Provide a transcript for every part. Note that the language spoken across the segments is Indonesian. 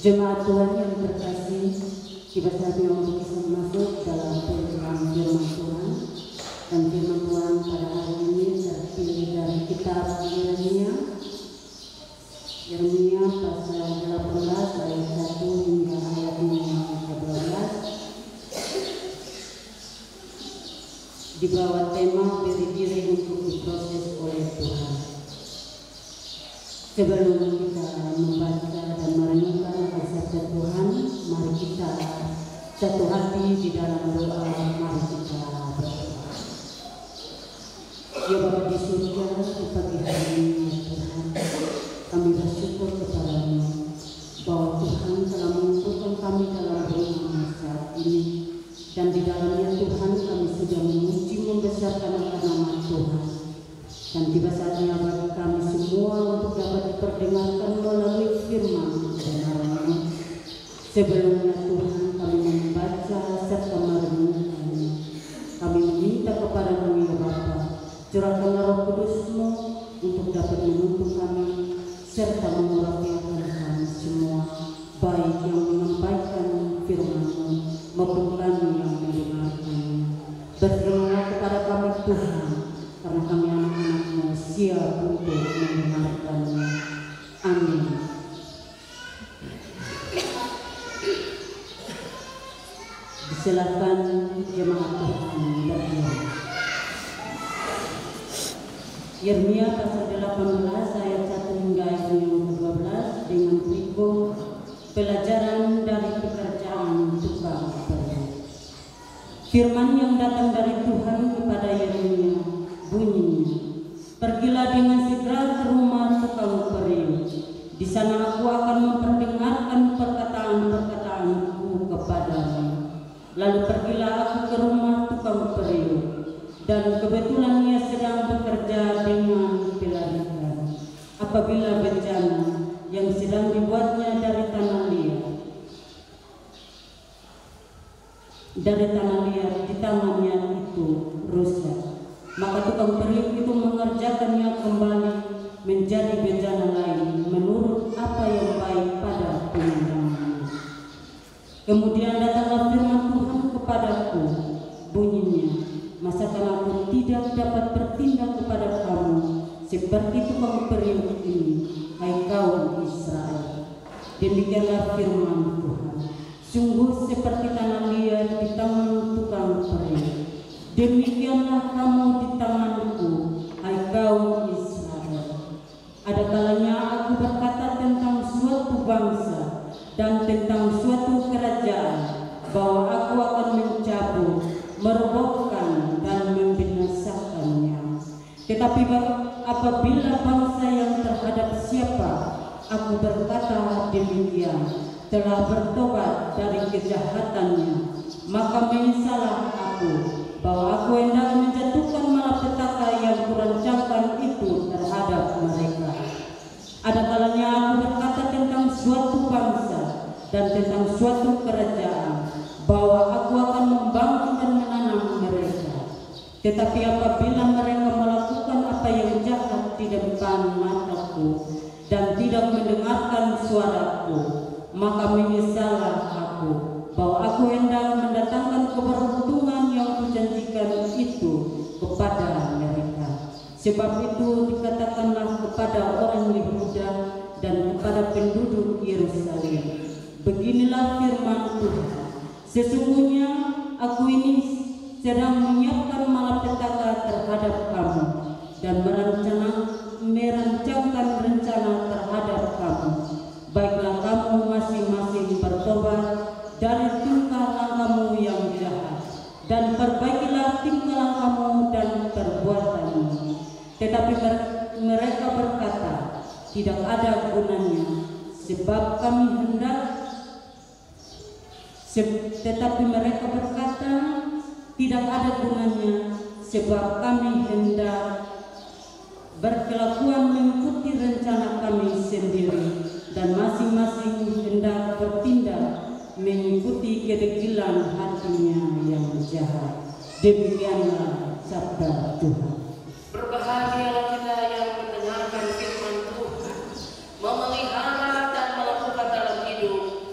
Jemaat Tuhan yang terkasih, tiba saatnya untuk kita masuk dalam firman Tuhan. Dan firman Tuhan pada hari ini terpilih dari kitab Yeremia pasal 18 ayat 1 hingga ayat 12 di bawah tema beri diri untuk diproses oleh Tuhan. Sebelum kita membaca dan merenungkan sabda Tuhan, mari kita satu hati di dalam doa. Mari kita berdoa. Ya Bapa di surga, di pagi hari ini ya Tuhan, kami bersyukur kepada-Mu bahwa Tuhan telah mengumpulkan kami dalam rumah saat ini, dan di dalamnya Tuhan kami sudah memuji membesarkan nama Tuhan. Dan tiba saatnya bagi kami semua untuk dapat diperdengarkan melalui firman kebenaran-Mu. Sebelumnya Tuhan kami membaca serta merenungkannya. Kami meminta kepada-Mu ya Bapa, curahkan Roh Kudus-Mu untuk dapat menuntun kami serta memurapikan kami semua, baik yang menyampaikan firman-Mu maupun kami yang mendengarkannya. Berterima kepada kami Tuhan, karena kami anak-anak-Mu siap untuk mendengarkannya. Amin. Silakan jemaat Tuhan berdiam. Yeremia pasal 18 ayat 1 hingga ayat 12 dengan berikut pelajaran dari pekerjaan tukang peri. Firman yang datang dari Tuhan kepada Yeremia bunyinya, pergilah dengan segera ke rumah tukang peri. Di sana aku akan memperdengarkan perkataan-perkataanku kepadamu. Lalu pergilah aku ke rumah tukang peri, dan kebetulan ia sedang bekerja dengan pelarikan. Apabila bencana yang sedang dibuatnya dari tanah liat di tangannya itu rusak, maka tukang peri itu mengerjakannya kembali menjadi bejana lain menurut apa yang baik pada pemandangannya. Kemudian datanglah firman Tuhan kepadaku, bunyinya, masakan aku tidak dapat bertindak kepada kamu seperti tukang peri ini, hai kaum Israel. Demikianlah firman Tuhan, sungguh seperti tanah liat di tangan tukang peri, demikianlah kamu di tanganku, hai kaum Israel. Ada kalanya aku berkata tentang suatu bangsa dan tentang suatu kerajaan, bahwa aku akan mencabut, merobohkan dan membinasakannya. Tetapi apabila bangsa yang terhadap siapa aku berkata demikian telah bertobat dari kejahatannya, maka menyesallah aku bahwa aku hendak menjatuhkan malapetaka yang kurancangkan itu terhadap mereka. Ada kalanya aku berkata tentang suatu bangsa dan tentang suatu kerajaan, bahwa aku akan membangun dan menanam mereka. Tetapi apabila mereka melakukan apa yang jahat di depan mataku dan tidak mendengarkan suaraku, maka menyesallah aku bahwa aku hendak mendatangkan keberuntungan yang kujanjikan itu kepada mereka. Sebab itu dikatakanlah kepada orang Yehuda dan kepada penduduk Yerusalem, beginilah firman Tuhan, sesungguhnya aku ini sedang menyiapkan malapetaka terhadap kamu dan merancangkan rencana terhadap kamu. Baiklah kamu masing-masing bertobat dari tingkah langkahmu yang jahat, dan perbaikilah tingkah langkahmu dan perbuatanmu. Tetapi mereka berkata, tidak ada gunanya, sebab kami hendak. Tetapi mereka berkata, tidak ada gunanya, sebab kami hendak berkelakuan mengikuti rencana kami sendiri, dan masing-masing hendak bertindak mengikuti kedegilan hatinya yang jahat. Demikianlah sabda Tuhan. Berbahagialah kita yang mendengarkan firman Tuhan, memelihara dan melakukan dalam hidup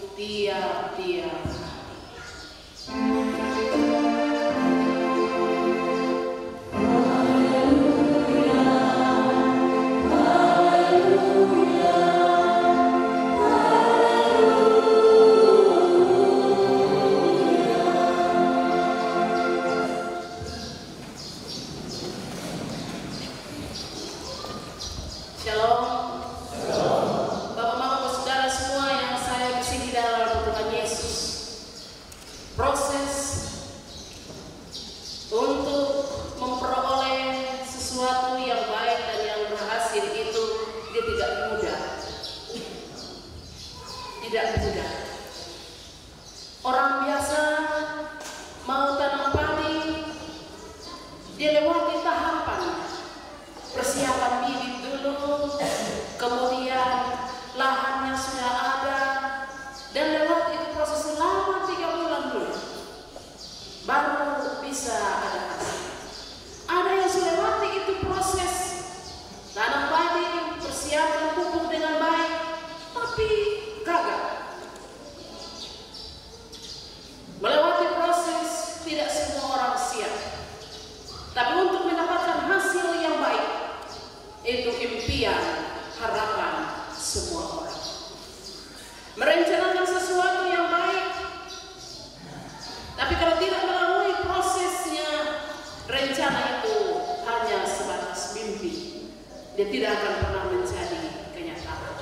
tidak akan pernah menjadi kenyataan.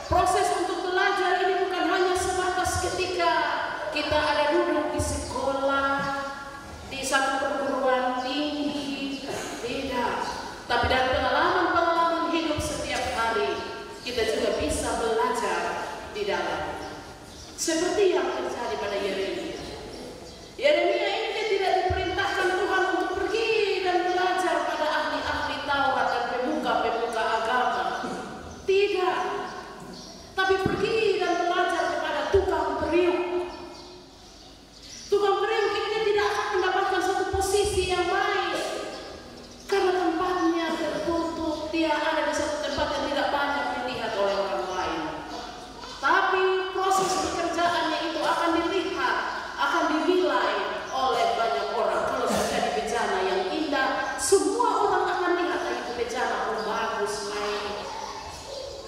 Proses untuk belajar ini bukan hanya sebatas ketika kita ada duduk di sekolah, di satu perguruan tinggi, tidak. Tapi dari pengalaman-pengalaman hidup setiap hari, kita juga bisa belajar di dalam. Seperti yang terjadi pada Yeremia. Yeremia ini dia tidak diperintahkan Tuhan untuk pergi dan belajar pada ahli-ahli Taurat dan pemuka-pemuka agama. Tidak. Tapi pergi dan belajar kepada tukang periuk. Tukang periuk ini dia tidak akan mendapatkan satu posisi yang baik. Karena tempatnya tertutup, dia ada di satu tempat yang tidak banyak dilihat oleh orang lain. Tapi proses pekerjaannya itu akan dilihat, akan dinilai oleh banyak orang. Kalau sudah di bejana yang indah, semua orang akan lihat itu bejana bagus, baik.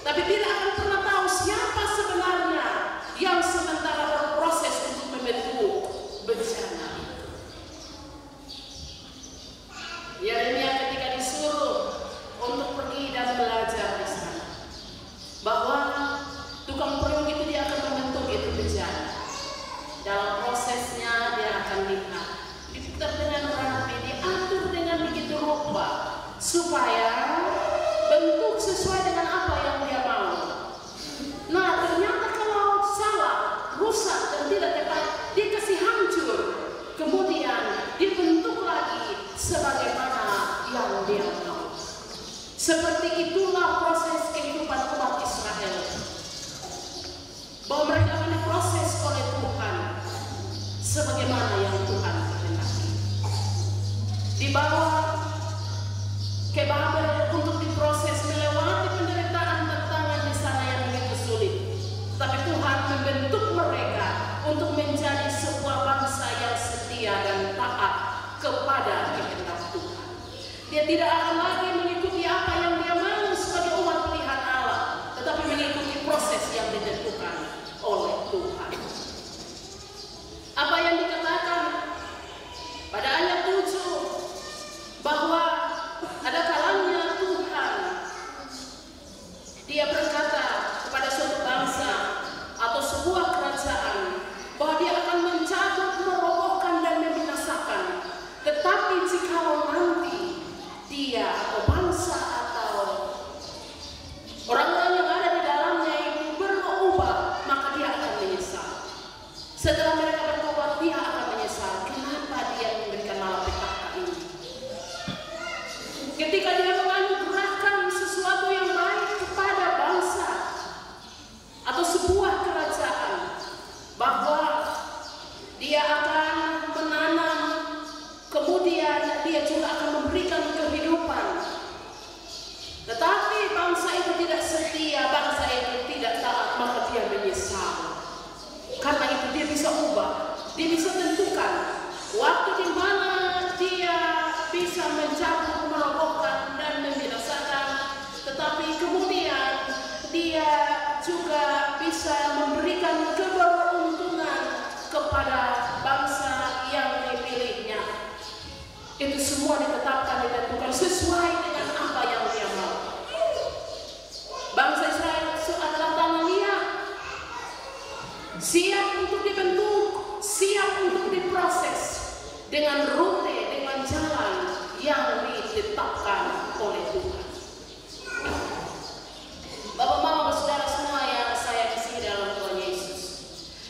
Tapi tidak akan pernah tahu siapa sebenarnya yang sementara berproses untuk membentuk bejana. Yeremia ketika disuruh untuk pergi dan belajar di sana, bahwa tukang periuk itu dia akan membentuk itu bejana. Dalam prosesnya dia akan lihat, diputar dengan rapi, diatur dengan begitu rupa supaya bentuk sesuai dengan apa yang dia mau. Nah, ternyata kalau salah, rusak dan tidak tepat, dia kasih hancur. Kemudian dibentuk lagi sebagaimana yang dia mau. Seperti itulah proses kehidupan umat Israel. Bahwa mereka akan diproses oleh Tuhan sebagaimana yang Tuhan kehendaki. Dibawa ke Babel untuk diproses melewati penderitaan tantangan di sana yang begitu sulit. Tapi Tuhan membentuk mereka untuk menjadi sebuah bangsa yang setia dan taat kepada kehendak Tuhan. Dia tidak akan lagi mengikuti apa yang dia mau sebagai umat pilihan Allah, tetapi mengikuti proses yang ditentukan oleh Tuhan. Apa yang dikatakan pada ayat 7, bahwa ada kalanya Tuhan dia berkata kepada suatu bangsa atau sebuah kerajaan bahwa dia akan mencabut, merobohkan dan membinasakan. Tetapi jikalau nanti dia atau bangsa atau orang-orang yang ada di dalamnya itu berubah, maka dia akan menyesal. Setelah mereka bertobat, dia akan menyesal. Kenapa dia memberikan malapetaka ini? Ketika dia menganugerahkan sesuatu yang baik kepada bangsa atau sebuah kerajaan, bahwa dia akan menanam, kemudian dia juga akan memberikan kehidupan. Tetapi bangsa itu tidak setia, bangsa itu tidak taat, maka dia menyesal. Karena itu dia bisa ubah, dia bisa tentukan waktu di mana dia bisa mencabut, merobohkan dan membinasakan. Tetapi kemudian dia juga bisa memberikan keberuntungan kepada bangsa yang dipilihnya. Itu semua ditetapkan, ditentukan sesuai dengan apa yang dia mau. Bangsa Israel adalah tanah liat, siap untuk dibentuk, siap untuk diproses dengan rute, dengan jalan yang ditetapkan oleh Tuhan. Bapak, Mama, saudara semua yang saya kasih dalam Tuhan Yesus,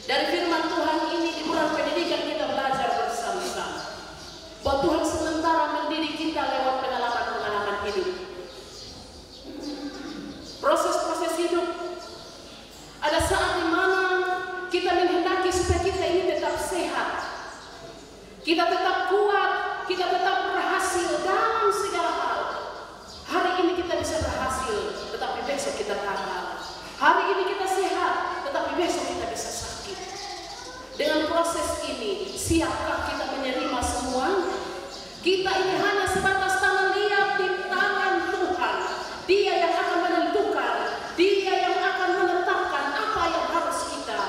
dari firman Tuhan ini di bulan pendidikan kita belajar bersama-sama bahwa Tuhan sementara mendidik kita lewat pengalaman-pengalaman hidup, proses-proses hidup. Ada saat di mana kita menghendaki supaya kita ini tetap sehat, kita tetap kuat, kita tetap berhasil dalam segala hal. Hari ini kita bisa berhasil, tetapi besok kita gagal. Hari ini kita sehat, tetapi besok kita bisa sakit. Dengan proses ini, siapkah kita menerima semuanya? Kita ini hanya sebatas tanah liat di tangan Tuhan. Dia yang akan menentukan, dia yang akan menetapkan apa yang harus kita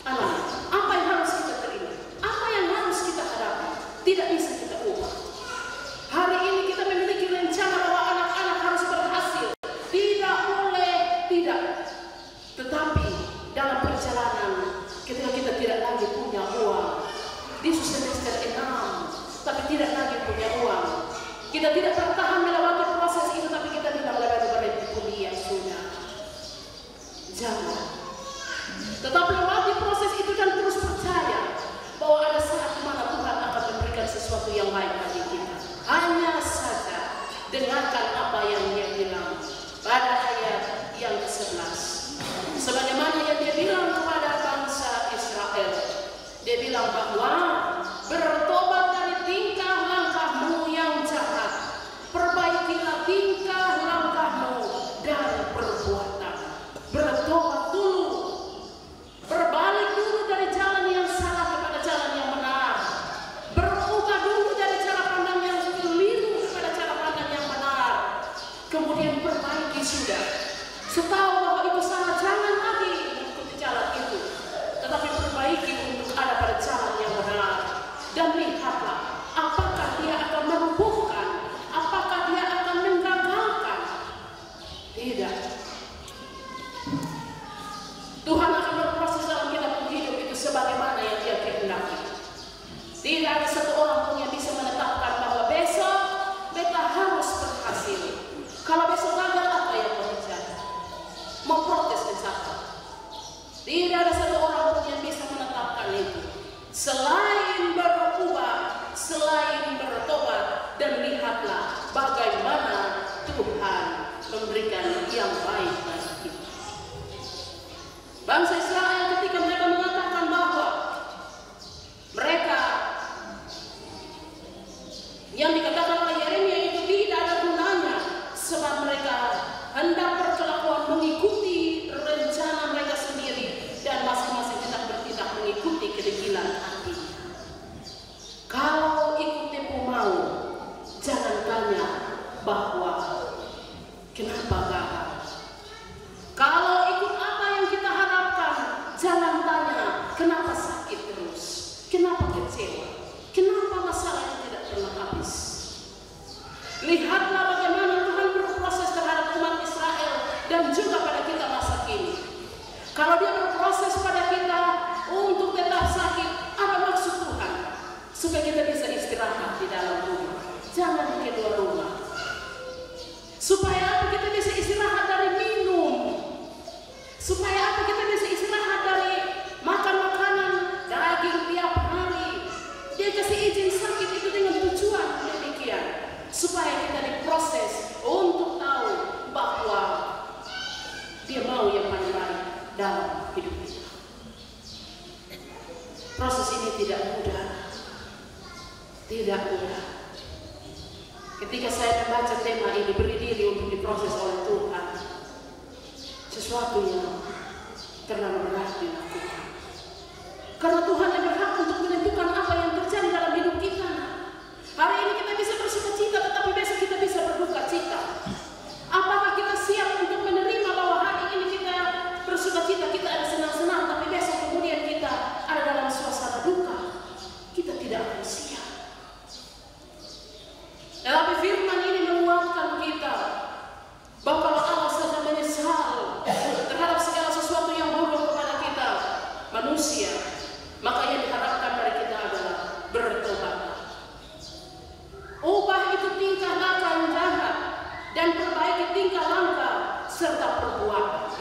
alami, apa yang harus kita terima, apa yang harus kita hadapi. Tidak bisa kita ubah. Hari ini kita memiliki rencana bahwa anak-anak harus Kita tidak bertahan melewati proses itu, tapi kita bilang lewat kuliah sudah. Jangan. Tetap lewati proses itu dan terus percaya bahwa ada saat mana Tuhan akan memberikan sesuatu yang baik bagi kita. Hanya saja dengarkan apa yang Dia bilang pada ayat yang ke-11. Sebagaimana yang Dia bilang kepada bangsa Israel. Dia bilang bahwa bertobat dari tingkah langkahmu yang jahat, perbaikilah tingkah langkahmu dan perbuatan. Bertobat dulu, berbalik dulu dari jalan yang salah kepada jalan yang benar, berubah dulu dari cara pandang yang keliru kepada cara pandang yang benar, kemudian perbaiki sudah. Setahu bahwa itu salah, jangan lagi mengikuti jalan itu, tetapi perbaiki untuk ada pada jalan yang benar. Dan lihatlah apakah Dia akan merubuhkan, apakah Dia akan menggagalkan. Tidak. Tuhan akan berproses dalam kita hidup itu sebagaimana yang Dia kehendaki. Tidak ada satu orang pun yang bisa menetapkan bahwa besok beta harus berhasil. Kalau besok gagal, apa yang mau terjadi? Memprotes dan sabar. Tidak ada satu orang pun yang bisa menetapkan itu. Selain berubah, selain bertobat, dan lihatlah bagaimana Tuhan memberikan yang baik bagi kita. Bangsa Israel ketika mereka mengatakan bahwa mereka yang dikatakan oleh Yeremia itu tidak ada gunanya, sebab mereka hendak berkelakuan mengikuti rencana mereka sendiri dan masing-masing tidak mengikuti kedegilan hati. Kalau ikut tipu mau, jangan tanya bahwa kenapa gagal. Kalau ikut apa yang kita harapkan, jangan tanya kenapa sakit terus, kenapa kecewa, kenapa masalah itu tidak pernah habis. Lihatlah bagaimana Tuhan berproses terhadap umat Israel dan juga pada kita masa kini. Kalau Dia berproses pada kita untuk tetap sakit, ada maksud Tuhan supaya kita bisa istirahat di dalam rumah, jangan di kedua rumah. Supaya kita bisa istirahat dari minum, supaya kita bisa istirahat dari makan makanan daging tiap hari. Dia kasih izin sakit itu dengan tujuan demikian, supaya kita diproses untuk tahu bahwa Dia mau yang paling baik dalam hidup kita. Proses ini tidak mudah, tidak mudah. Ketika saya membaca tema ini, beri diri untuk diproses oleh Tuhan, sesuatu yang terlalu berat dilakukan. Karena Tuhan yang berhak untuk menentukan apa yang terjadi dalam hidup kita. Hari ini kita bisa bersuka cita, tetapi besok kita bisa berduka cita. Apakah kita siap untuk menerima bahwa hari ini kita bersuka cita, kita ada senang-senang, tapi besok kemudian kita ada dalam suasana duka? Kita tidak akan siap. Tetapi firman ini menguatkan kita bahwa kalau Allah saja menyesal terhadap segala sesuatu yang buruk kepada kita manusia, maka yang diharapkan dari kita adalah bertobat. Ubah itu tingkah laku yang jahat dan perbaiki tingkah langkah serta perbuatan.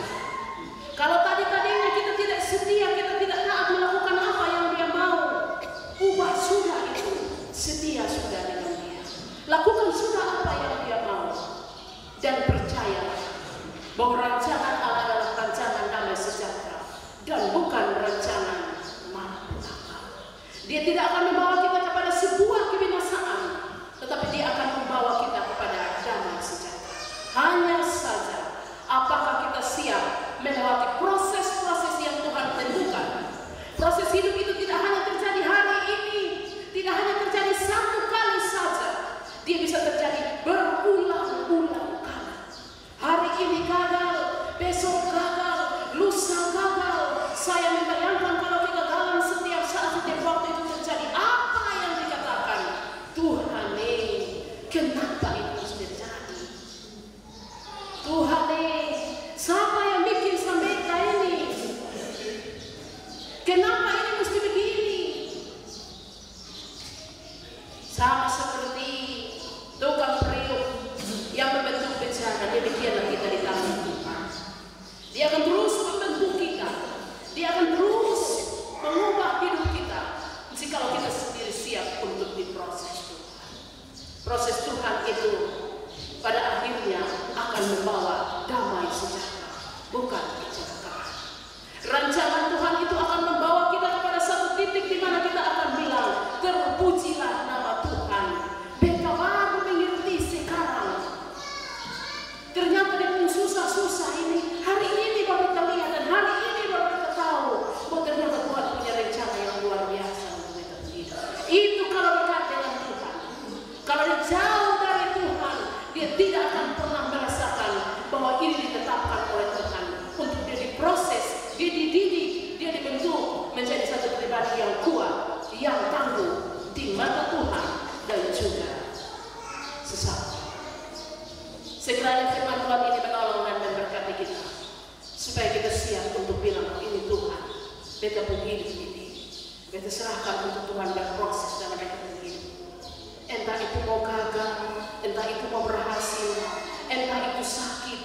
Kalau tadinya kita tidak setia, kita tidak taat melakukan apa yang Dia mau, ubah sudah itu, setia sudah dengan Dia. Lakukan sudah apa yang Dia mau, dan percaya bahwa rancangan Allah adalah rancangan damai sejahtera dan bukan rancangan malapetaka. Dia tidak akan membawa kita kepada sebuah kebinasaan, tetapi Dia akan membawa kita kepada damai sejahtera. Hanya saja, apakah kita siap melewati proses-proses yang Tuhan tentukan? Proses hidup itu tidak hanya terjadi hari ini, tidak hanya terjadi satu kali saja. Dia bisa terjadi berulang-ulang kali. Hari ini gagal, besok gagal, lusa gagal. Saya membayangkan kalau kegagalan setiap saat, setiap waktu itu terjadi, apa yang dikatakan? Tuhan, kenapa itu harus terjadi? Tuhan, siapa yang bikin sampai ini? Kenapa ini mesti begini? Sama seperti tukang kita siap untuk bilang, ini Tuhan, beta pun hidup ini. Beta serahkan untuk Tuhan berproses dalam beta pun hidup. Entah itu mau gagal, entah itu mau berhasil, entah itu sakit,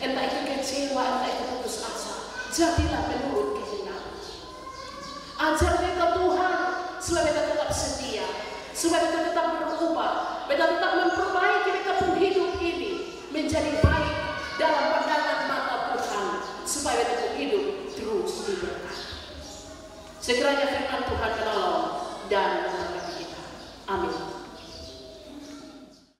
entah itu kecewa, entah itu putus asa. Jadilah menurut kehendak. Ajar beta Tuhan, supaya beta tetap setia, supaya beta tetap berubah, beta tetap memperbaiki beta pun hidup ini menjadi baik dalam pandangan mata Tuhan, supaya beta pun hidup terus diberkati. Sekiranya firman Tuhan menolong dan